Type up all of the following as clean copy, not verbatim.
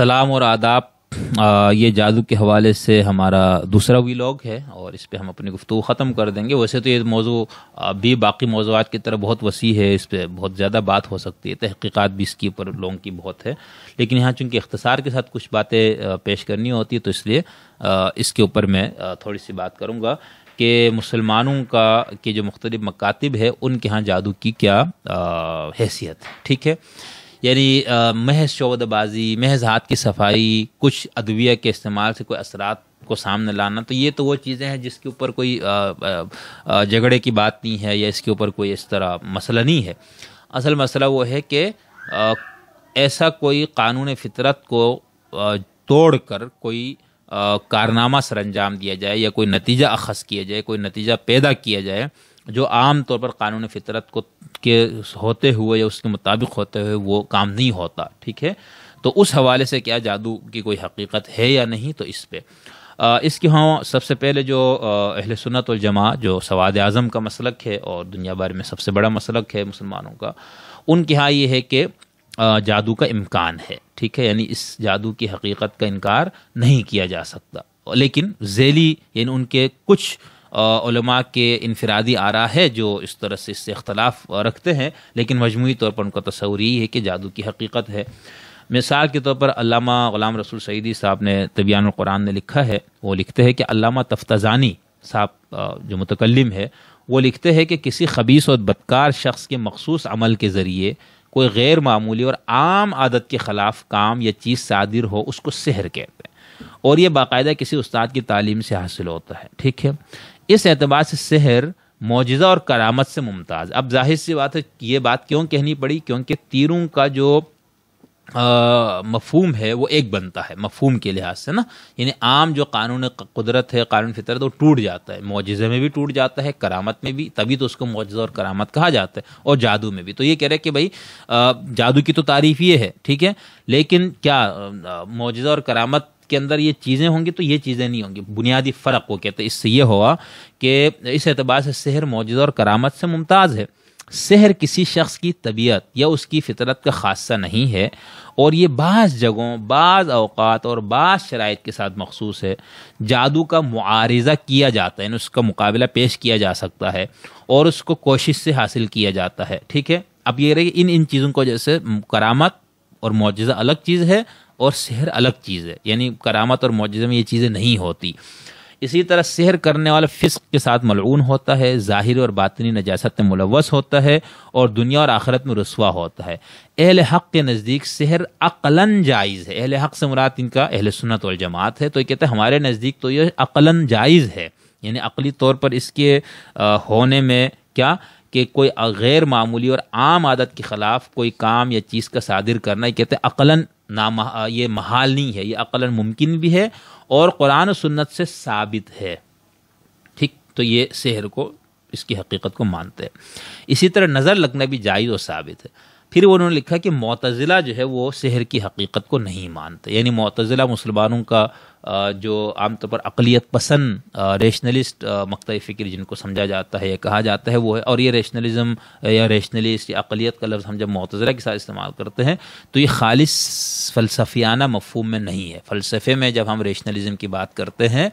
سلام اور آداب۔ یہ جادو کے حوالے سے ہمارا دوسرا ویلاگ ہے اور اس پہ ہم اپنی گفتگو ختم کر دیں گے۔ ویسے تو یہ موضوع بھی باقی موضوعات کی طرح بہت وسیع ہے، اس پہ بہت زیادہ بات ہو سکتی ہے، تحقیقات بھی اس کے اوپر لوگوں کی بہت ہے، لیکن یہاں چونکہ اختصار کے ساتھ کچھ باتیں پیش کرنی ہوتی ہے تو اس لیے اس کے اوپر میں تھوڑی سی بات کروں گا کہ مسلمانوں کا کے جو مختلف مکاتب ہے ان کے ہاں جادو کی کیا حیثیت ہے، ٹھیک ہے۔ یعنی محض شعبدہ بازی، محض ہاتھ کی صفائی، کچھ ادویہ کے استعمال سے کوئی اثرات کو سامنے لانا، تو یہ تو وہ چیزیں ہیں جس کے اوپر کوئی جھگڑے کی بات نہیں ہے یا اس کے اوپر کوئی اس طرح مسئلہ نہیں ہے۔ اصل مسئلہ وہ ہے کہ ایسا کوئی قانون فطرت کو توڑ کر کوئی کارنامہ سر انجام دیا جائے یا کوئی نتیجہ اخذ کیا جائے، کوئی نتیجہ پیدا کیا جائے جو عام طور پر قانون فطرت کو کے ہوتے ہوئے یا اس کے مطابق ہوتے ہوئے وہ کام نہیں ہوتا، ٹھیک ہے۔ تو اس حوالے سے کیا جادو کی کوئی حقیقت ہے یا نہیں، تو اس پہ اس کے ہاں سب سے پہلے جو اہل سنت والجماعت جو سواد اعظم کا مسلک ہے اور دنیا بھر میں سب سے بڑا مسلک ہے مسلمانوں کا، ان کے ہاں یہ ہے کہ جادو کا امکان ہے، ٹھیک ہے، یعنی اس جادو کی حقیقت کا انکار نہیں کیا جا سکتا، لیکن ذیلی یعنی ان کے کچھ علماء کے انفرادی آراء ہے جو اس طرح سے اس سے اختلاف رکھتے ہیں، لیکن مجموعی طور پر ان کا تصور یہ ہے کہ جادو کی حقیقت ہے۔ مثال کے طور پر علامہ غلام رسول سعیدی صاحب نے تبیان القرآن نے لکھا ہے، وہ لکھتے ہیں کہ علامہ تفتزانی صاحب جو متکلم ہے وہ لکھتے ہیں کہ کسی خبیث اور بدکار شخص کے مخصوص عمل کے ذریعے کوئی غیر معمولی اور عام عادت کے خلاف کام یا چیز صادر ہو، اس کو سحر کہتے ہیں، اور یہ باقاعدہ کسی استاد کی تعلیم سے حاصل ہوتا ہے، ٹھیک ہے۔ اس اعتبار سے سحر معجزہ اور کرامت سے ممتاز۔ اب ظاہر سی بات ہے، یہ بات کیوں کہنی پڑی؟ کیونکہ تیروں کا جو مفہوم ہے وہ ایک بنتا ہے مفہوم کے لحاظ سے نا، یعنی عام جو قانون قدرت ہے، قانون فطرت، وہ ٹوٹ جاتا ہے، معجزے میں بھی ٹوٹ جاتا ہے، کرامت میں بھی، تبھی تو اس کو معجزہ اور کرامت کہا جاتا ہے، اور جادو میں بھی۔ تو یہ کہہ رہے کہ بھائی جادو کی تو تعریف یہ ہے، ٹھیک ہے، لیکن کیا معجزہ اور کرامت کے اندر یہ چیزیں ہوں گی؟ تو یہ چیزیں نہیں ہوں گی۔ بنیادی فرق وہ کہتے ہیں اس سے یہ ہوا کہ اس اعتبار سے سحر معجزہ اور کرامت سے ممتاز ہے۔ سحر کسی شخص کی طبیعت یا اس کی فطرت کا خاصہ نہیں ہے، اور یہ بعض جگہوں، بعض اوقات اور بعض شرائط کے ساتھ مخصوص ہے۔ جادو کا معارضہ کیا جاتا ہے، یعنی اس کا مقابلہ پیش کیا جا سکتا ہے اور اس کو کوشش سے حاصل کیا جاتا ہے، ٹھیک ہے۔ اب یہ رہے کہ ان چیزوں کو، جیسے کرامت اور معجزہ الگ چیز ہے اور سحر الگ چیز ہے، یعنی کرامت اور معجزہ میں یہ چیزیں نہیں ہوتی۔ اسی طرح سحر کرنے والا فسق کے ساتھ ملعون ہوتا ہے، ظاہری اور باطنی نجاست میں ملوث ہوتا ہے اور دنیا اور آخرت میں رسوا ہوتا ہے۔ اہل حق کے نزدیک سحر عقلاً جائز ہے۔ اہل حق سے مراد ان کا اہل سنت والجماعت ہے، تو یہ کہتے ہیں ہمارے نزدیک تو یہ عقلاً جائز ہے، یعنی عقلی طور پر اس کے ہونے میں کیا کہ کوئی غیر معمولی اور عام عادت کے خلاف کوئی کام یا چیز کا صادر کرنا، یہ کہتے ہیں عقلاً یہ محال نہیں ہے، یہ عقلاً ممکن بھی ہے اور قرآن و سنت سے ثابت ہے، ٹھیک۔ تو یہ سحر کو، اس کی حقیقت کو مانتے ہیں۔ اسی طرح نظر لگنا بھی جائز اور ثابت ہے۔ پھر انہوں نے لکھا کہ معتزلہ جو ہے وہ سحر کی حقیقت کو نہیں مانتے، یعنی معتزلہ مسلمانوں کا جو عام طور پر عقلیت پسند ریشنلسٹ مقطع فکر جن کو سمجھا جاتا ہے یا کہا جاتا ہے وہ ہے، اور یہ ریشنلزم یا ریشنلسٹ یا عقلیت کا لفظ ہم جب معتزلہ کے ساتھ استعمال کرتے ہیں تو یہ خالص فلسفیانہ مفہوم میں نہیں ہے۔ فلسفے میں جب ہم ریشنلزم کی بات کرتے ہیں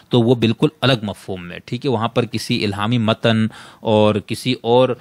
تو وہ بالکل الگ مفہوم میں، ٹھیک ہے، وہاں پر کسی الہامی متن اور کسی اور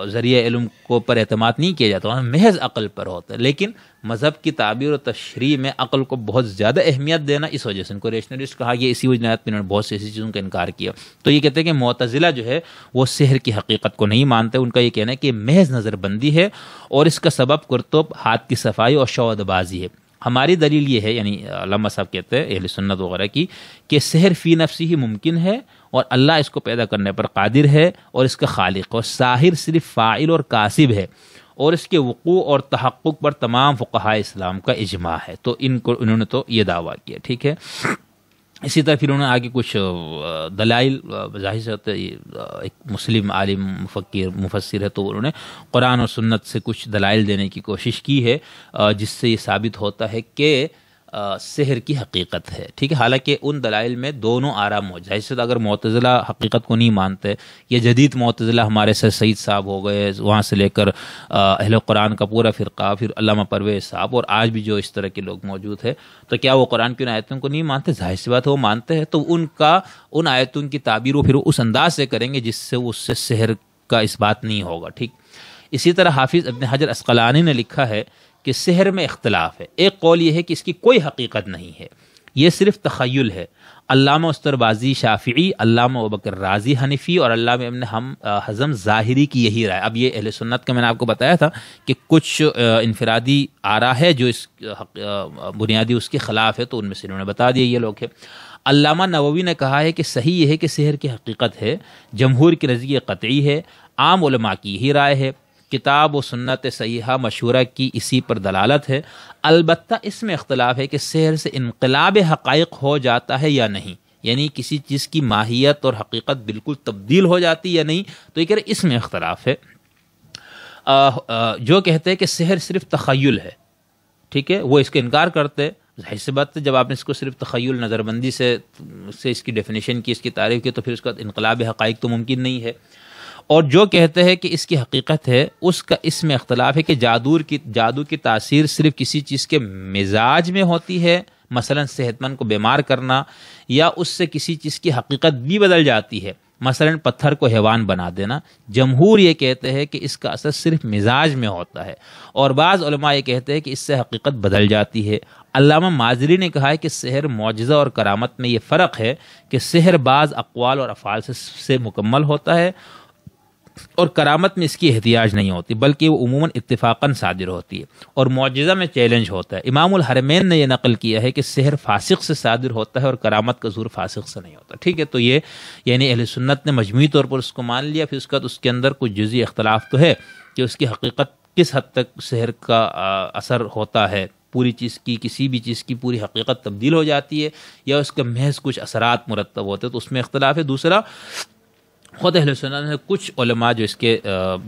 ذریعہ علم کو پر اعتماد نہیں کیا جاتا، وہاں محض عقل پر ہوتا ہے۔ لیکن مذہب کی تعبیر و تشریح میں عقل کو بہت زیادہ اہمیت دینا، اس وجہ سے ان کو ریشنلسٹ کہا گیا، اسی وجہ سے انہوں نے بہت سی ایسی چیزوں کا انکار کیا۔ تو یہ کہتے ہیں کہ معتزلہ جو ہے وہ سحر کی حقیقت کو نہیں مانتے، ان کا یہ کہنا ہے کہ محض نظر بندی ہے اور اس کا سبب کرتب ہاتھ کی صفائی اور شعبدہ بازی ہے۔ ہماری دلیل یہ ہے، یعنی علامہ صاحب کہتے ہیں اہل سنت وغیرہ کی، کہ سحر فی نفسی ہی ممکن ہے اور اللہ اس کو پیدا کرنے پر قادر ہے اور اس کا خالق، اور ساحر صرف فاعل اور کاسب ہے، اور اس کے وقوع اور تحقق پر تمام فقہائے اسلام کا اجماع ہے۔ تو انہوں نے تو یہ دعویٰ کیا، ٹھیک ہے۔ اسی طرح پھر انہوں نے آگے کچھ دلائل، ظاہر سے ہوتا ہے ایک مسلم عالم مفکر مفسر ہے تو انہوں نے قرآن اور سنت سے کچھ دلائل دینے کی کوشش کی ہے جس سے یہ ثابت ہوتا ہے کہ سحر کی حقیقت ہے، ٹھیک ہے، حالانکہ ان دلائل میں دونوں آرا موجود ہے۔ اس سے اگر معتزلہ حقیقت کو نہیں مانتے، یہ جدید معتزلہ ہمارے سر سید صاحب ہو گئے، وہاں سے لے کر اہل قرآن کا پورا فرقہ، پھر علامہ پرویز صاحب، اور آج بھی جو اس طرح کے لوگ موجود ہیں، تو کیا وہ قرآن کی ان آیتوں کو نہیں مانتے؟ ظاہر سی بات ہے وہ مانتے ہیں، تو ان آیتوں کی تعبیر وہ پھر اس انداز سے کریں گے جس سے اس سے سحر کا اس بات نہیں ہوگا، ٹھیک۔ اسی طرح حافظ ابن حجر عسقلانی نے لکھا ہے کہ سحر میں اختلاف ہے، ایک قول یہ ہے کہ اس کی کوئی حقیقت نہیں ہے، یہ صرف تخیل ہے۔ علامہ استربازی شافعی، علامہ ابوبکر رازی حنفی اور علامہ ابن حزم ظاہری کی یہی رائے۔ اب یہ اہل سنت کا میں نے آپ کو بتایا تھا کہ کچھ انفرادی آراء ہے جو اس بنیادی اس کے خلاف ہے، تو ان میں سے انہوں نے بتا دیا یہ لوگ ہے۔ علامہ نووی نے کہا ہے کہ صحیح یہ ہے کہ سحر کی حقیقت ہے، جمہور کی نزدیک قطعی ہے، عام علماء کی یہی رائے ہے، کتاب و سنت صحیحہ مشہورہ کی اسی پر دلالت ہے۔ البتہ اس میں اختلاف ہے کہ سحر سے انقلاب حقائق ہو جاتا ہے یا نہیں، یعنی کسی چیز کی ماہیت اور حقیقت بالکل تبدیل ہو جاتی یا نہیں، تو یہ کہہ رہے اس میں اختلاف ہے۔ جو کہتے ہیں کہ سحر صرف تخیل ہے، ٹھیک ہے، وہ اس کا انکار کرتے۔ ظاہر سی بات ہے، جب آپ نے اس کو صرف تخیل نظر بندی سے اس کی ڈیفینیشن کی، اس کی تعریف کی، تو پھر اس کا انقلاب حقائق تو ممکن نہیں ہے۔ اور جو کہتے ہیں کہ اس کی حقیقت ہے، اس کا اس میں اختلاف ہے کہ جادو کی تاثیر صرف کسی چیز کے مزاج میں ہوتی ہے، مثلا صحت مند کو بیمار کرنا، یا اس سے کسی چیز کی حقیقت بھی بدل جاتی ہے، مثلا پتھر کو حیوان بنا دینا۔ جمہور یہ کہتے ہیں کہ اس کا اثر صرف مزاج میں ہوتا ہے، اور بعض علماء یہ کہتے ہیں کہ اس سے حقیقت بدل جاتی ہے۔ علامہ مازری نے کہا ہے کہ سحر معجزہ اور کرامت میں یہ فرق ہے کہ سحر بعض اقوال اور افعال سے مکمل ہوتا ہے، اور کرامت میں اس کی احتیاج نہیں ہوتی، بلکہ وہ عموماً اتفاقاً صادر ہوتی ہے، اور معجزہ میں چیلنج ہوتا ہے۔ امام الحرمین نے یہ نقل کیا ہے کہ سحر فاسق سے صادر ہوتا ہے اور کرامت کا ظہور فاسق سے نہیں ہوتا، ٹھیک ہے۔ تو یہ یعنی اہل سنت نے مجموعی طور پر اس کو مان لیا، پھر اس کا اس کے اندر کچھ جزئی اختلاف تو ہے کہ اس کی حقیقت کس حد تک سحر کا اثر ہوتا ہے، پوری چیز کی کسی بھی چیز کی پوری حقیقت تبدیل ہو جاتی ہے، یا اس کا محض کچھ اثرات مرتب ہوتے ہیں، تو اس میں اختلاف ہے۔ دوسرا، خود اہل سنت نے کچھ علماء جو اس کے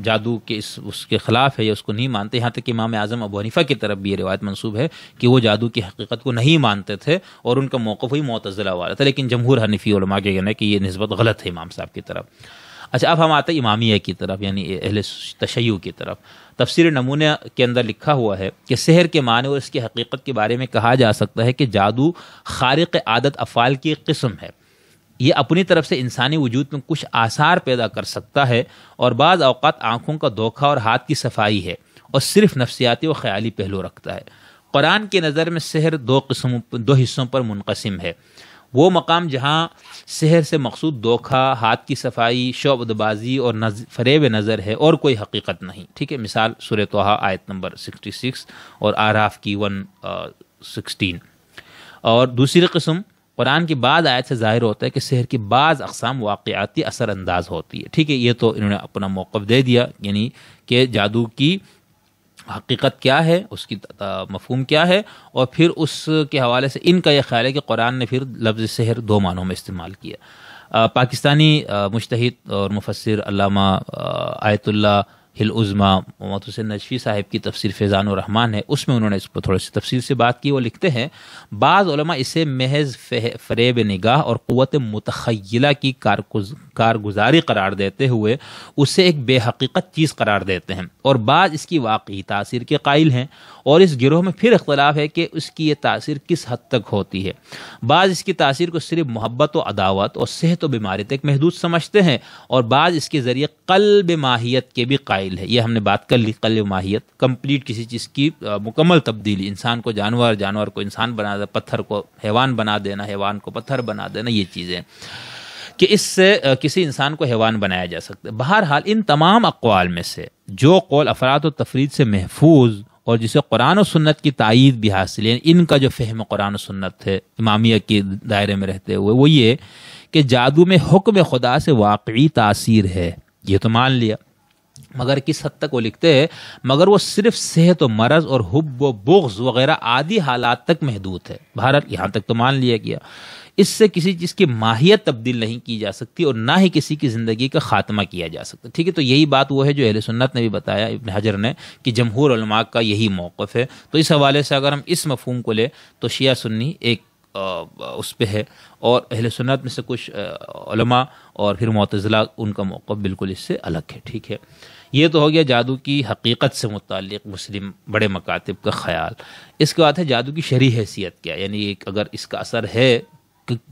جادو کے اس کے خلاف ہے یا اس کو نہیں مانتے، یہاں تک کہ امام اعظم ابو حنیفہ کی طرف بھی یہ روایت منسوب ہے کہ وہ جادو کی حقیقت کو نہیں مانتے تھے، اور ان کا موقف ہی معتزلہ والا تھا، لیکن جمہور حنفی علماء کے کہنا ہے کہ یہ نسبت غلط ہے امام صاحب کی طرف۔ اچھا، اب ہم آتے ہیں امامیہ کی طرف، یعنی اہل تشیع کی طرف۔ تفسیر نمونہ کے اندر لکھا ہوا ہے کہ سحر کے معنی اور اس کی حقیقت کے بارے میں کہا جا سکتا ہے کہ جادو خارق عادت افعال کی ایک قسم ہے، یہ اپنی طرف سے انسانی وجود میں کچھ آثار پیدا کر سکتا ہے، اور بعض اوقات آنکھوں کا دھوکہ اور ہاتھ کی صفائی ہے، اور صرف نفسیاتی و خیالی پہلو رکھتا ہے۔ قرآن کی نظر میں سحر دو حصوں پر منقسم ہے۔ وہ مقام جہاں سحر سے مقصود دھوکہ، ہاتھ کی صفائی، شعبدہ بازی اور فریب نظر ہے، اور کوئی حقیقت نہیں، ٹھیک ہے۔ مثال سورہ طٰہٰ آیت نمبر 66 اور آراف کی 116۔ اور دوسری قسم، قرآن کی بعض آیت سے ظاہر ہوتا ہے کہ سحر کی بعض اقسام واقعاتی اثر انداز ہوتی ہے، ٹھیک ہے۔ یہ تو انہوں نے اپنا موقف دے دیا، یعنی کہ جادو کی حقیقت کیا ہے، اس کی مفہوم کیا ہے، اور پھر اس کے حوالے سے ان کا یہ خیال ہے کہ قرآن نے پھر لفظ سحر دو معنوں میں استعمال کیا۔ پاکستانی مجتہد اور مفسر علامہ آیت اللہ العظمی محمد حسین نجفی صاحب کی تفسیر فیضان الرحمن ہے، اس میں انہوں نے اس پر تھوڑی سی تفصیل سے بات کی۔ وہ لکھتے ہیں بعض علماء اسے محض فریب نگاہ اور قوت متخیلہ کی کارگزاری قرار دیتے ہوئے اسے ایک بے حقیقت چیز قرار دیتے ہیں، اور بعض اس کی واقعی تاثیر کے قائل ہیں، اور اس گروہ میں پھر اختلاف ہے کہ اس کی یہ تاثیر کس حد تک ہوتی ہے۔ بعض اس کی تاثیر کو صرف محبت و عداوت اور صحت و بیماری تک محدود سمجھتے ہیں، اور بعض اس کے ذریعے قلب ماہیت کے بھی قائل ہے۔ یہ ہم نے بات کر لی، قلب ماہیت، کمپلیٹ کسی چیز کی مکمل تبدیلی، انسان کو جانور، جانور کو انسان بنا دینا، پتھر کو حیوان بنا دینا، حیوان کو پتھر بنا دینا، یہ چیزیں کہ اس سے کسی انسان کو حیوان بنایا جا سکتا ہے۔ بہرحال ان تمام اقوال میں سے جو قول افراد و تفرید سے محفوظ اور جسے قرآن و سنت کی تائید بھی حاصل ہے، ان کا جو فہم قرآن و سنت ہے امامیہ کے دائرے میں رہتے ہوئے، وہ یہ کہ جادو میں حکم خدا سے واقعی تاثیر ہے، یہ تو مان لیا، مگر کس حد تک وہ لکھتے ہیں مگر وہ صرف صحت و مرض اور حب و بغض وغیرہ عادی حالات تک محدود ہے۔ بہرحال یہاں تک تو مان لیا گیا۔ اس سے کسی چیز کی ماہیت تبدیل نہیں کی جا سکتی اور نہ ہی کسی کی زندگی کا خاتمہ کیا جا سکتا. ٹھیک ہے, تو یہی بات وہ ہے جو اہل سنت نے بھی بتایا, ابن حجر نے, کہ جمہور علماء کا یہی موقف ہے. تو اس حوالے سے اگر ہم اس مفہوم کو لیں تو شیعہ سنی ایک اس پہ ہے, اور اہل سنت میں سے کچھ علماء اور پھر معتزلہ ان کا موقف بالکل اس سے الگ ہے. ٹھیک ہے, یہ تو ہو گیا جادو کی حقیقت سے متعلق مسلم بڑے مکاتب کا خیال. اس کے بعد ہے جادو کی شرعی حیثیت کیا, یعنی اگر اس کا اثر ہے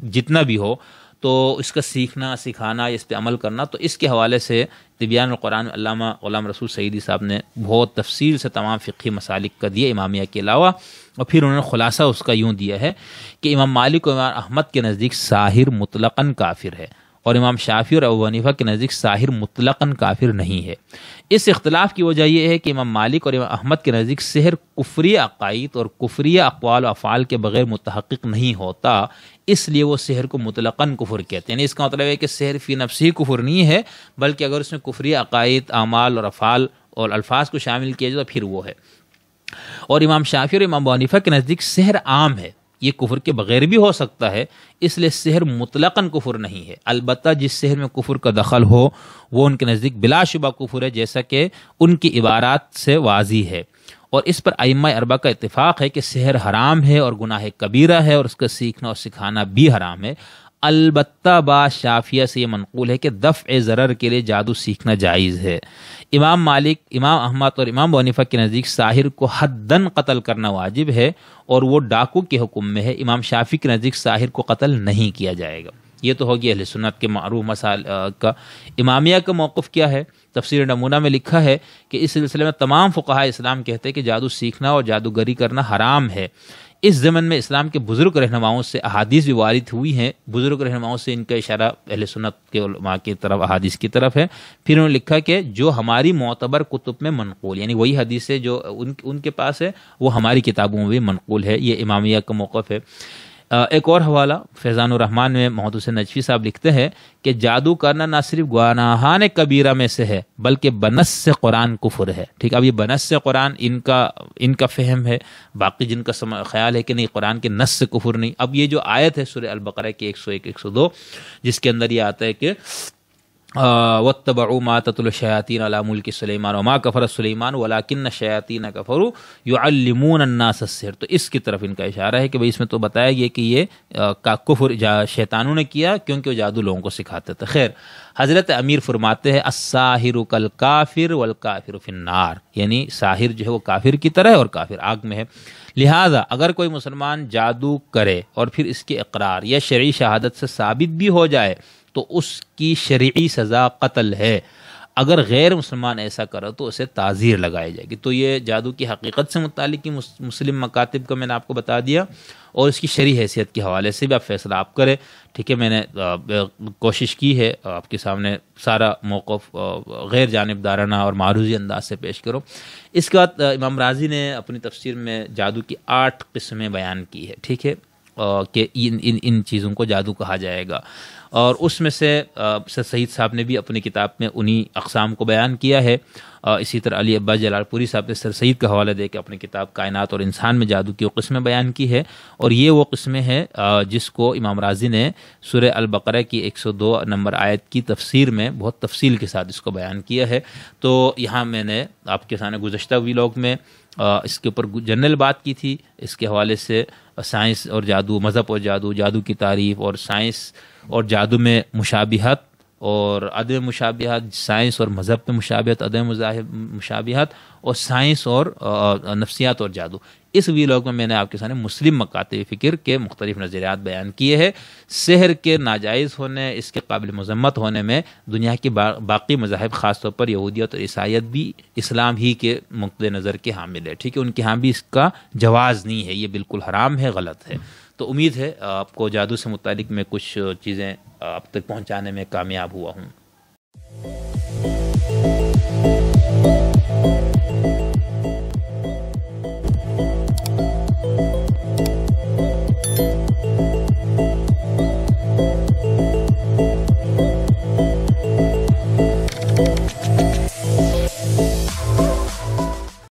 جتنا بھی ہو تو اس کا سیکھنا, سکھانا, اس پہ عمل کرنا. تو اس کے حوالے سے تبیان القرآن میں علامہ غلام رسول سعیدی صاحب نے بہت تفصیل سے تمام فقہی مسالک کا دیے امامیہ کے علاوہ, اور پھر انہوں نے خلاصہ اس کا یوں دیا ہے کہ امام مالک اور امام احمد کے نزدیک ساحر مطلقاً کافر ہے, اور امام شافعی اور ابو حنیفہ کے نزدیک ساحر مطلقاً کافر نہیں ہے. اس اختلاف کی وجہ یہ ہے کہ امام مالک اور امام احمد کے نزدیک سحر کفری عقائد اور کفری اقوال و افعال کے بغیر متحقق نہیں ہوتا, اس لیے وہ سحر کو مطلقاً کفر کہتے ہیں. یعنی اس کا مطلب ہے کہ سحر فی نفسی کفر نہیں ہے, بلکہ اگر اس میں کفری عقائد, اعمال اور افعال اور الفاظ کو شامل کیا جائے تو پھر وہ ہے. اور امام شافعی اور امام ابو حنیفہ کے نزدیک سحر عام ہے, یہ کفر کے بغیر بھی ہو سکتا ہے, اس لیے سحر مطلقاً کفر نہیں ہے. البتہ جس سحر میں کفر کا دخل ہو وہ ان کے نزدیک بلا شبہ کفر ہے, جیسا کہ ان کی عبارات سے واضح ہے. اور اس پر ائمہ اربعہ کا اتفاق ہے کہ سحر حرام ہے اور گناہ کبیرہ ہے, اور اس کا سیکھنا اور سکھانا بھی حرام ہے. البتہ بعض شافعیہ سے یہ منقول ہے کہ دفع ضرر کے لیے جادو سیکھنا جائز ہے. امام مالک, امام احمد اور امام ابو حنیفہ کے نزدیک ساحر کو حداً قتل کرنا واجب ہے اور وہ ڈاکو کے حکم میں ہے. امام شافعی کے نزدیک ساحر کو قتل نہیں کیا جائے گا. یہ تو ہوگی اہل سنت کے معروف مسائل کا. امامیہ کا موقف کیا ہے؟ تفسیر نمونہ میں لکھا ہے کہ اس سلسلے میں تمام فقہاء اسلام کہتے ہیں کہ جادو سیکھنا اور جادوگری کرنا حرام ہے. اس زمن میں اسلام کے بزرگ رہنماؤں سے احادیث بھی وارد ہوئی ہیں. بزرگ رہنماؤں سے ان کا اشارہ اہل سنت کے علماء کی طرف, احادیث کی طرف ہے. پھر انہوں نے لکھا کہ جو ہماری معتبر کتب میں منقول, یعنی وہی حدیث ہے جو ان کے پاس ہے, وہ ہماری کتابوں میں بھی منقول ہے. یہ امامیہ کا موقف ہے. ایک اور حوالہ فیضان الرحمن میں محمد حسین نجفی صاحب لکھتے ہیں کہ جادو کرنا نہ صرف گناہان کبیرہ میں سے ہے بلکہ بنص سے قرآن کفر ہے. ٹھیک ہے, اب یہ بنص سے قرآن ان کا فہم ہے, باقی جن کا خیال ہے کہ نہیں قرآن کے نص سے کفر نہیں. اب یہ جو آیت ہے سورہ البقرہ کے 101 102 جس کے اندر یہ آتا ہے کہ واتبعوا ما تتلو الشیاطین علی ملک سلیمان وما کفر سلیمان ولکن الشیاطین کفروا یعلمون الناس السحر. تو اس کی طرف ان کا اشارہ ہے کہ بھئی اس میں تو بتایا گیا کہ یہ کفر شیطانوں نے کیا کیونکہ وہ جادو لوگوں کو سکھاتے تھے. خیر, حضرت امیر فرماتے ہیں الساحر کالکافر والکافر فی النار, یعنی ساحر جو ہے وہ کافر کی طرح ہے اور کافر آگ میں ہے. لہذا اگر کوئی مسلمان جادو کرے اور پھر اس کی اقرار یا شرعی شہادت سے ثابت بھی ہو جائے تو اس کی شرعی سزا قتل ہے. اگر غیر مسلمان ایسا کرے تو اسے تعزیر لگائی جائے گی. تو یہ جادو کی حقیقت سے متعلق کی مسلم مکاتب کا میں نے آپ کو بتا دیا, اور اس کی شرعی حیثیت کے حوالے سے بھی آپ فیصلہ آپ کریں. ٹھیک ہے, میں نے کوشش کی ہے آپ کے سامنے سارا موقف غیر جانبدارانہ اور معروضی انداز سے پیش کرو. اس کے بعد امام راضی نے اپنی تفسیر میں جادو کی 8 قسمیں بیان کی ہے. ٹھیک ہے, کہ ان چیزوں کو جادو کہا جائے گا, اور اس میں سے سر سعید صاحب نے بھی اپنی کتاب میں انہی اقسام کو بیان کیا ہے. اسی طرح علی عباس جلال پوری صاحب نے سر سعید کا حوالہ دے کے اپنی کتاب کائنات اور انسان میں جادو کی وہ قسمیں بیان کی ہے. اور یہ وہ قسمیں ہیں جس کو امام راضی نے سورہ البقرہ کی 102 نمبر آیت کی تفسیر میں بہت تفصیل کے ساتھ اس کو بیان کیا ہے. تو یہاں میں نے آپ کے سامنے گزشتہ ویلاگ میں اس کے اوپر جنرل بات کی تھی, اس کے حوالے سے سائنس اور جادو, مذہب اور جادو, جادو کی تعریف, اور سائنس اور جادو میں مشابہت اور عدم مشابہت, سائنس اور مذہب میں مشابہت عدم مشابہت, اور سائنس اور نفسیات اور جادو. اس ویلاگ میں نے آپ کے سامنے مسلم مکاتب فکر کے مختلف نظریات بیان کیے ہیں. سحر کے ناجائز ہونے, اس کے قابل مذمت ہونے میں دنیا کے باقی مذاہب خاص طور پر یہودیت اور عیسائیت بھی اسلام ہی کے نقطۂ نظر کے حامل ہے. ٹھیک ہے, ان کے ہاں بھی اس کا جواز نہیں ہے, یہ بالکل حرام ہے, غلط ہے. تو امید ہے آپ کو جادو سے متعلق میں کچھ چیزیں آپ تک پہنچانے میں کامیاب ہوا ہوں.